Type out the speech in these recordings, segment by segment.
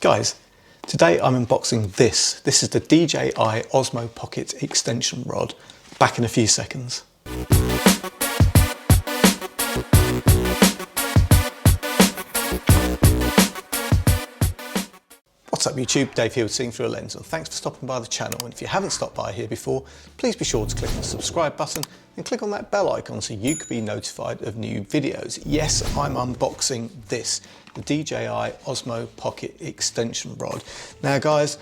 Guys, today I'm unboxing this. This is the DJI Osmo Pocket extension rod. Back in a few seconds. What's up YouTube, Dave here with Seeing Through a Lens, and thanks for stopping by the channel. And if you haven't stopped by here before, please be sure to click on the subscribe button and click on that bell icon so you can be notified of new videos. Yes, I'm unboxing this, the DJI Osmo Pocket extension rod. Now guys,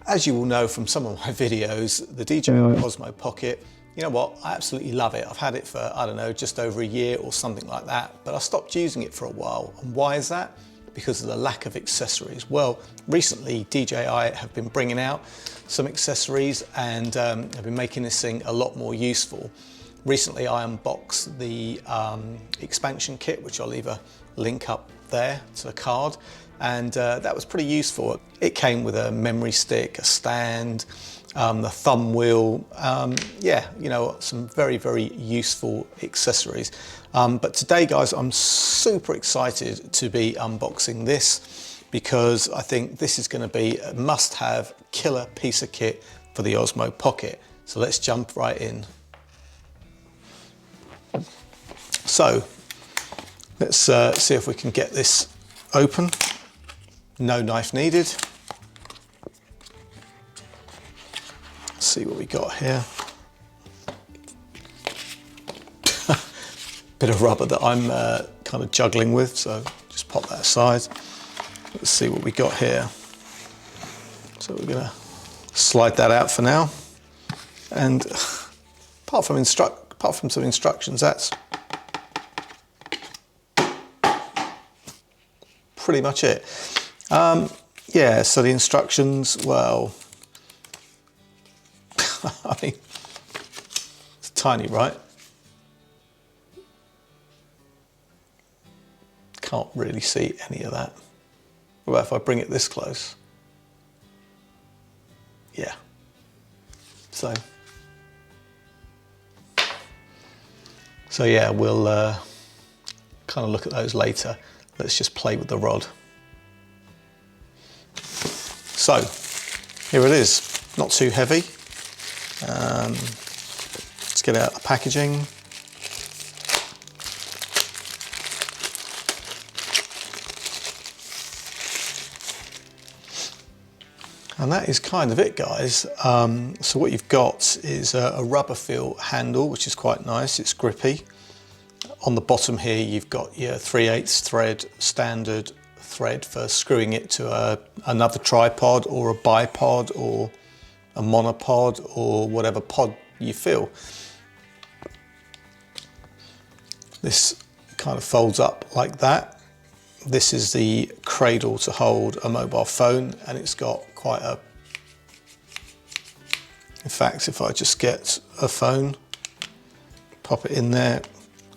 as you will know from some of my videos, the DJI Osmo Pocket, you know what, I absolutely love it. I've had it for, I don't know, just over a year or something like that, but I stopped using it for a while. And why is that? Because of the lack of accessories. Well, recently DJI have been bringing out some accessories and have been making this thing a lot more useful. Recently I unboxed the expansion kit, which I'll leave a link up there to the card, and that was pretty useful. It came with a memory stick, a stand, the thumb wheel, yeah, you know, some very, very useful accessories. But today guys, I'm super excited to be unboxing this because I think this is going to be a must-have killer piece of kit for the Osmo Pocket. So let's jump right in. So let's see if we can get this open. No knife needed. Let's see what we got here. Bit of rubber that I'm kind of juggling with, so just pop that aside. Let's see what we got here. So we're gonna slide that out for now. And apart from some instructions, that's pretty much it. Yeah, so the instructions, well, I mean, it's tiny, right? Can't really see any of that. What about if I bring it this close? Yeah. So yeah, we'll kind of look at those later. Let's just play with the rod. So here it is, not too heavy. Let's get out the packaging. And that is kind of it, guys. So what you've got is a rubber feel handle, which is quite nice. It's grippy. On the bottom here, you've got your 3/8 thread standard thread for screwing it to another tripod or a bipod or a monopod or whatever pod you feel. This kind of folds up like that. This is the cradle to hold a mobile phone, and it's got quite a, in fact, if I just get a phone, pop it in there,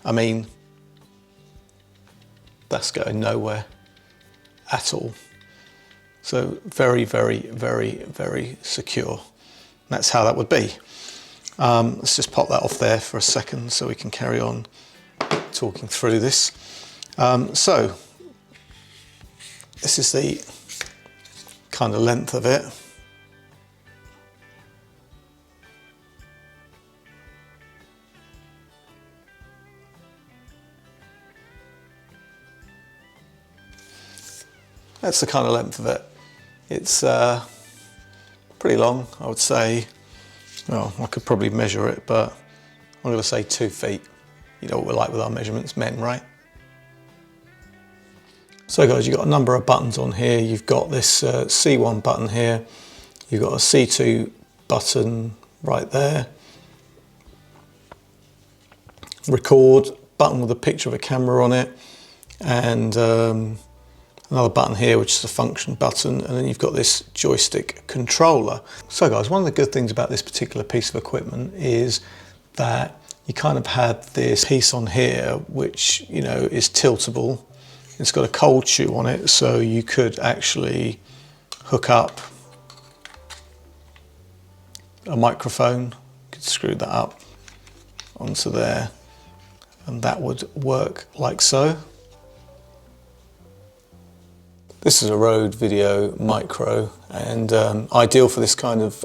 I mean, that's going nowhere at all. So very, very, very, very secure. That's how that would be. Let's just pop that off there for a second so we can carry on talking through this. So this is the kind of length of it. That's the kind of length of it. It's pretty long, I would say. Well, I could probably measure it, but I'm going to say 2 feet. You know what we're like with our measurements, men, right? So guys, you've got a number of buttons on here. You've got this C1 button here. You've got a C2 button right there. Record button with a picture of a camera on it. And another button here, which is a function button. And then you've got this joystick controller. So guys, one of the good things about this particular piece of equipment is that you kind of have this piece on here, which, you know, is tiltable. It's got a cold shoe on it, so you could actually hook up a microphone. You could screw that up onto there, and that would work like so. This is a Rode Video Micro, and ideal for this kind of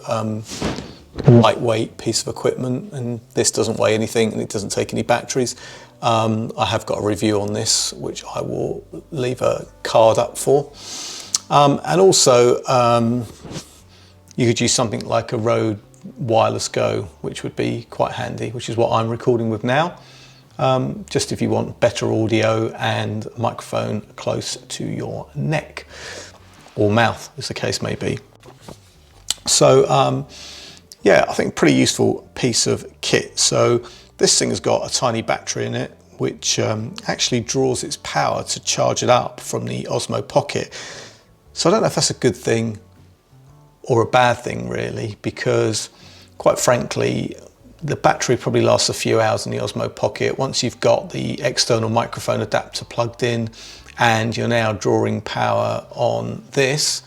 lightweight piece of equipment, and this doesn't weigh anything and it doesn't take any batteries. I have got a review on this which I will leave a card up for. And also you could use something like a Rode Wireless Go, which would be quite handy, which is what I'm recording with now. Just if you want better audio and microphone close to your neck or mouth, as the case may be. So yeah, I think pretty useful piece of kit. So this thing has got a tiny battery in it, which actually draws its power to charge it up from the Osmo Pocket. So I don't know if that's a good thing or a bad thing really, because quite frankly, the battery probably lasts a few hours in the Osmo Pocket. Once you've got the external microphone adapter plugged in and you're now drawing power on this,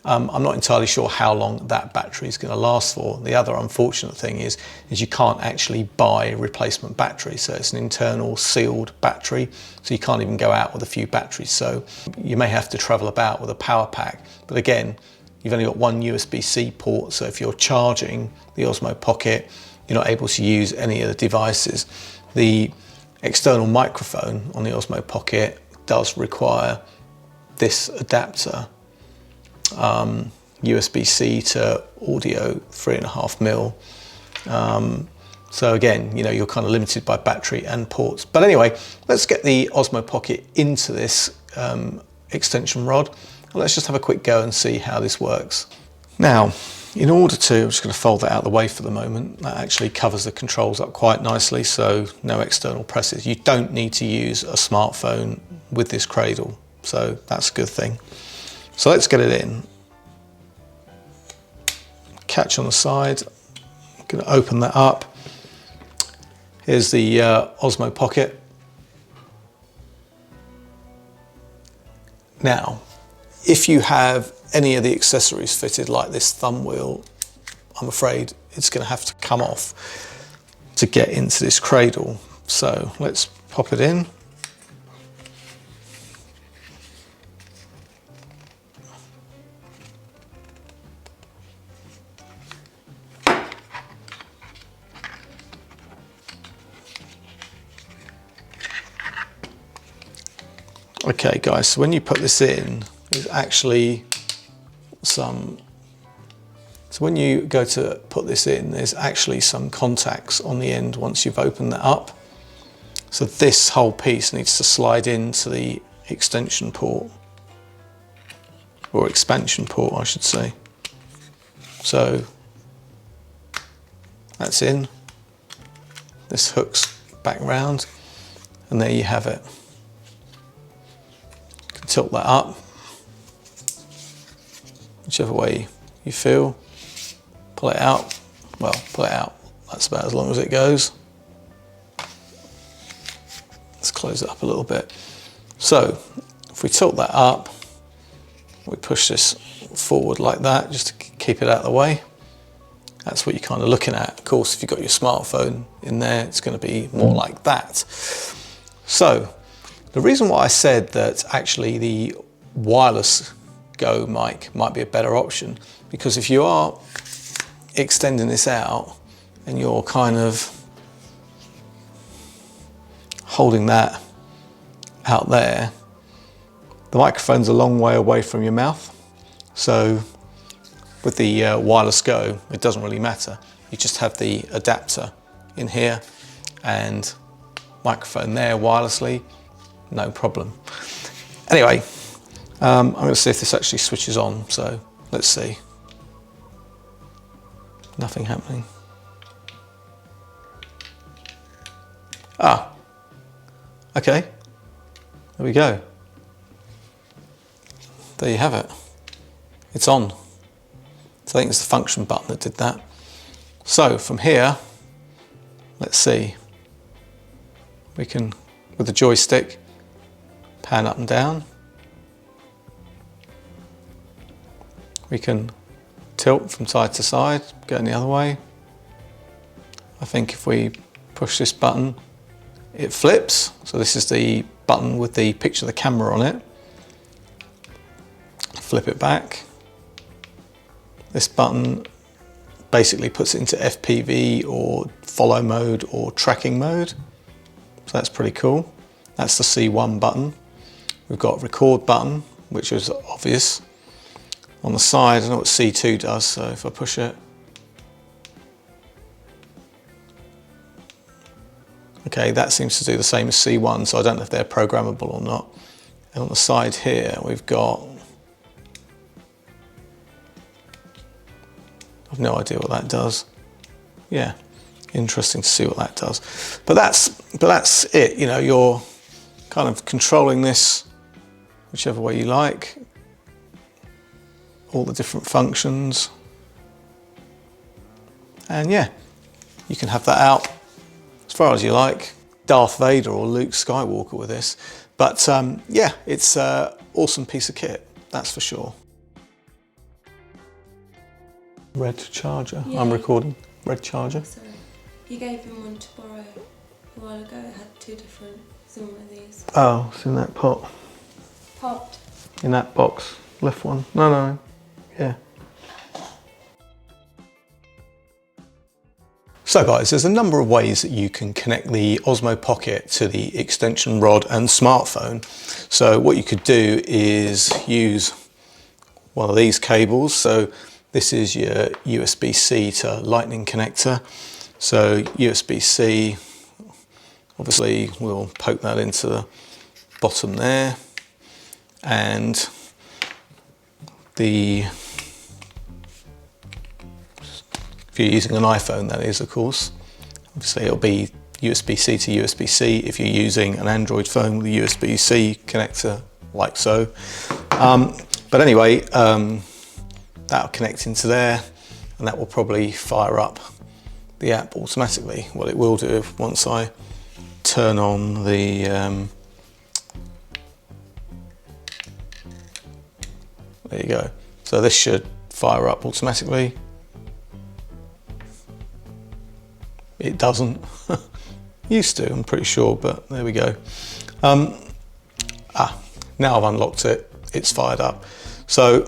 I'm not entirely sure how long that battery is going to last for. The other unfortunate thing is you can't actually buy replacement batteries. So it's an internal sealed battery, so you can't even go out with a few batteries. So you may have to travel about with a power pack. But again, you've only got one USB-C port, so if you're charging the Osmo Pocket, you're not able to use any of the devices. The external microphone on the Osmo Pocket does require this adapter, USB-C to audio 3.5mm. So again, you're kind of limited by battery and ports. But anyway, let's get the Osmo Pocket into this extension rod. And let's just have a quick go and see how this works. Now, in order to, I'm just going to fold that out of the way for the moment. That actually covers the controls up quite nicely, so no external presses. You don't need to use a smartphone with this cradle, so that's a good thing. So let's get it in. Catch on the side. I'm going to open that up. Here's the Osmo Pocket. Now, if you have any of the accessories fitted like this thumb wheel, I'm afraid it's going to have to come off to get into this cradle. So let's pop it in. Okay guys, so when you put this in, there's actually so when you go to put this in, there's actually some contacts on the end once you've opened that up. So this whole piece needs to slide into the extension port, or expansion port I should say. So that's in, this hooks back round, and there you have it. You can tilt that up whichever way you feel. Pull it out. Well, pull it out. That's about as long as it goes. Let's close it up a little bit. So if we tilt that up, we push this forward like that just to keep it out of the way. That's what you're kind of looking at. Of course, if you've got your smartphone in there, it's going to be more like that. So the reason why I said that actually the wireless Go mic might be a better option, because if you are extending this out and you're kind of holding that out there, the microphone's a long way away from your mouth. So with the Wireless Go, it doesn't really matter. You just have the adapter in here and microphone there wirelessly, no problem. Anyway, I'm going to see if this actually switches on, so let's see. Nothing happening. Ah, okay, there we go. There you have it. It's on. So I think it's the function button that did that. So from here, let's see. We can, with the joystick, pan up and down. We can tilt from side to side, going the other way. I think if we push this button, it flips. So this is the button with the picture of the camera on it. flip it back. This button basically puts it into FPV or follow mode or tracking mode. So that's pretty cool. That's the C1 button. We've got record button, which is obvious. On the side, I know what C2 does, so if I push it. Okay, that seems to do the same as C1, so I don't know if they're programmable or not. And on the side here, we've got, I've no idea what that does. Yeah, interesting to see what that does. But that's it, you know, you're kind of controlling this whichever way you like. All the different functions. And yeah, you can have that out as far as you like. Darth Vader or Luke Skywalker with this. But yeah, it's an awesome piece of kit, that's for sure. Red charger, yeah. I'm recording. Red charger. Sorry. You gave him one to borrow a while ago. It had two different similar these. Oh, it's in that pot. Pot? In that box. Left one. No. Yeah. So guys, there's a number of ways that you can connect the Osmo Pocket to the extension rod and smartphone. So what you could do is use one of these cables. So this is your USB-C to Lightning connector. So USB-C, obviously we'll poke that into the bottom there. And if you're using an iPhone, that is, of course. Obviously, it'll be USB-C to USB-C if you're using an Android phone with a USB-C connector, like so. But anyway, that'll connect into there, and that will probably fire up the app automatically. What it will do once I turn on the there you go. So this should fire up automatically. It doesn't. Used to, I'm pretty sure, but there we go. Now I've unlocked it, it's fired up. So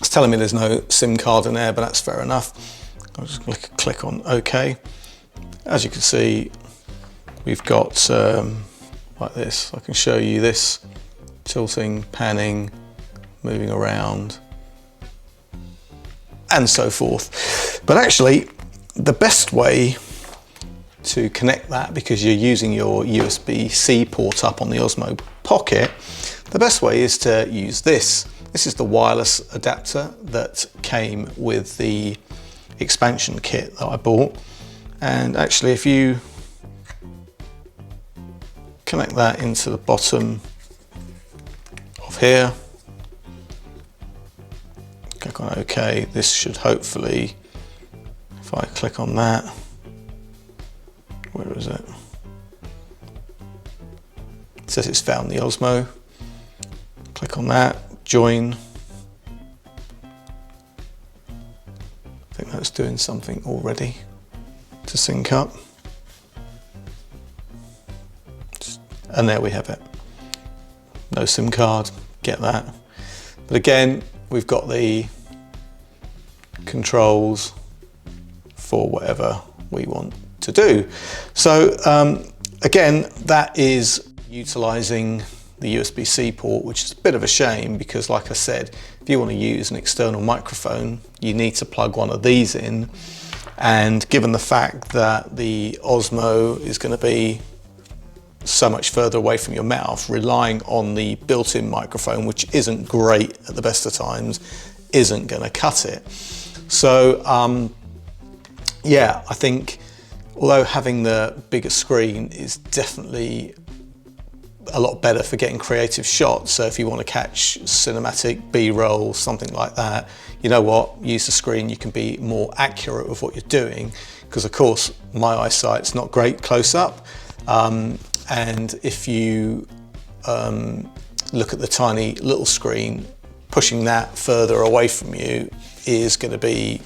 it's telling me there's no SIM card in there, but that's fair enough. I'll just click on OK. As you can see, we've got like this. I can show you this tilting, panning, moving around, and so forth. But actually, the best way to connect that, because you're using your USB-C port up on the Osmo Pocket, the best way is to use this. This is the wireless adapter that came with the expansion kit that I bought. And actually, if you connect that into the bottom of here, click on OK, this should hopefully, if I click on that, where is it? It says it's found the Osmo. Click on that, join. I think that's doing something already to sync up. And there we have it. No SIM card, get that. But again, we've got the controls for whatever we want to do. So again, that is utilizing the USB-C port, which is a bit of a shame because, like I said, if you want to use an external microphone, you need to plug one of these in. And given the fact that the Osmo is going to be so much further away from your mouth, relying on the built-in microphone, which isn't great at the best of times, isn't going to cut it. So yeah, I think although having the bigger screen is definitely a lot better for getting creative shots, so if you want to catch cinematic B-roll, something like that, you know what, use the screen, you can be more accurate with what you're doing, because of course my eyesight's not great close up, and if you look at the tiny little screen, pushing that further away from you is going to be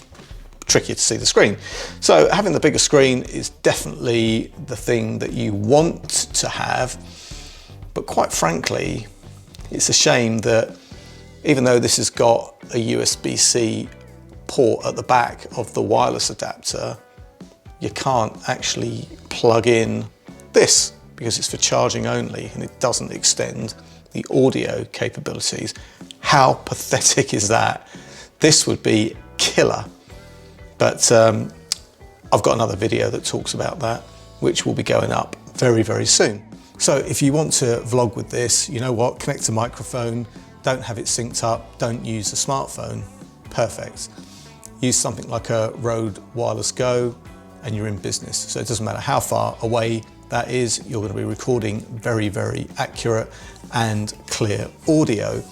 trickier to see the screen. So having the bigger screen is definitely the thing that you want to have, but quite frankly, it's a shame that even though this has got a USB-C port at the back of the wireless adapter, you can't actually plug in this because it's for charging only and it doesn't extend the audio capabilities. How pathetic is that? This would be killer. But I've got another video that talks about that, which will be going up very, very soon. So if you want to vlog with this, you know what, connect a microphone, don't have it synced up, don't use the smartphone, perfect. Use something like a Rode Wireless Go and you're in business. So it doesn't matter how far away that is, you're going to be recording very, very accurate and clear audio.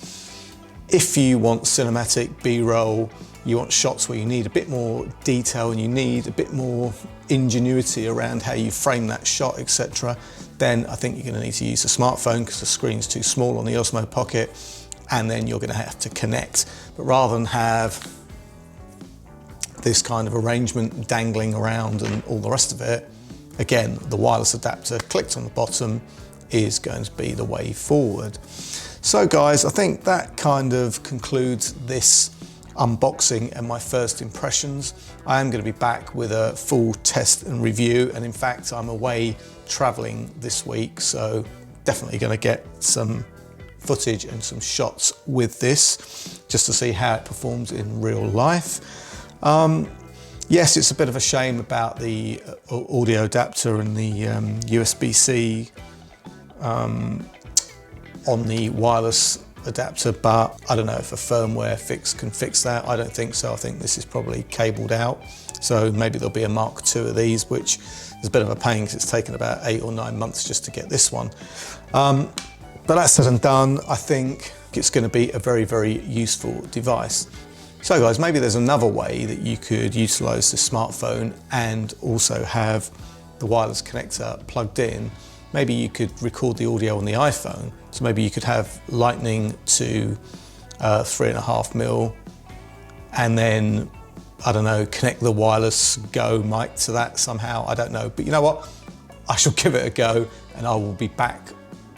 If you want cinematic B-roll, you want shots where you need a bit more detail and you need a bit more ingenuity around how you frame that shot, etc., then I think you're going to need to use a smartphone because the screen's too small on the Osmo Pocket, and then you're going to have to connect. But rather than have this kind of arrangement dangling around and all the rest of it, again, the wireless adapter clicked on the bottom is going to be the way forward. So guys, I think that kind of concludes this unboxing and my first impressions. I am going to be back with a full test and review, and in fact I'm away traveling this week, so definitely going to get some footage and some shots with this just to see how it performs in real life. Yes, it's a bit of a shame about the audio adapter and the USB-C on the wireless adapter, but I don't know if a firmware fix can fix that. I don't think so. I think this is probably cabled out. So maybe there'll be a Mark II of these, which is a bit of a pain because it's taken about 8 or 9 months just to get this one. But that said and done, I think it's going to be a very, very useful device. So guys, maybe there's another way that you could utilize the smartphone and also have the wireless connector plugged in. Maybe you could record the audio on the iPhone. So maybe you could have lightning to 3.5mm and then, I don't know, connect the wireless Go mic to that somehow. I don't know, but you know what? I shall give it a go and I will be back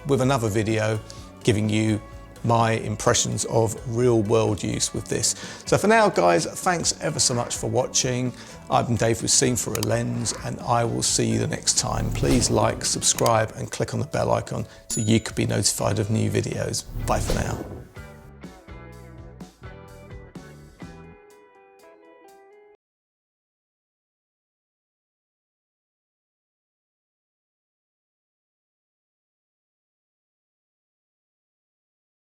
with another video giving you my impressions of real world use with this. So for now guys, thanks ever so much for watching. I've been Dave with Seen Through a Lens, and I will see you the next time. Please like, subscribe and click on the bell icon so you could be notified of new videos. Bye for now.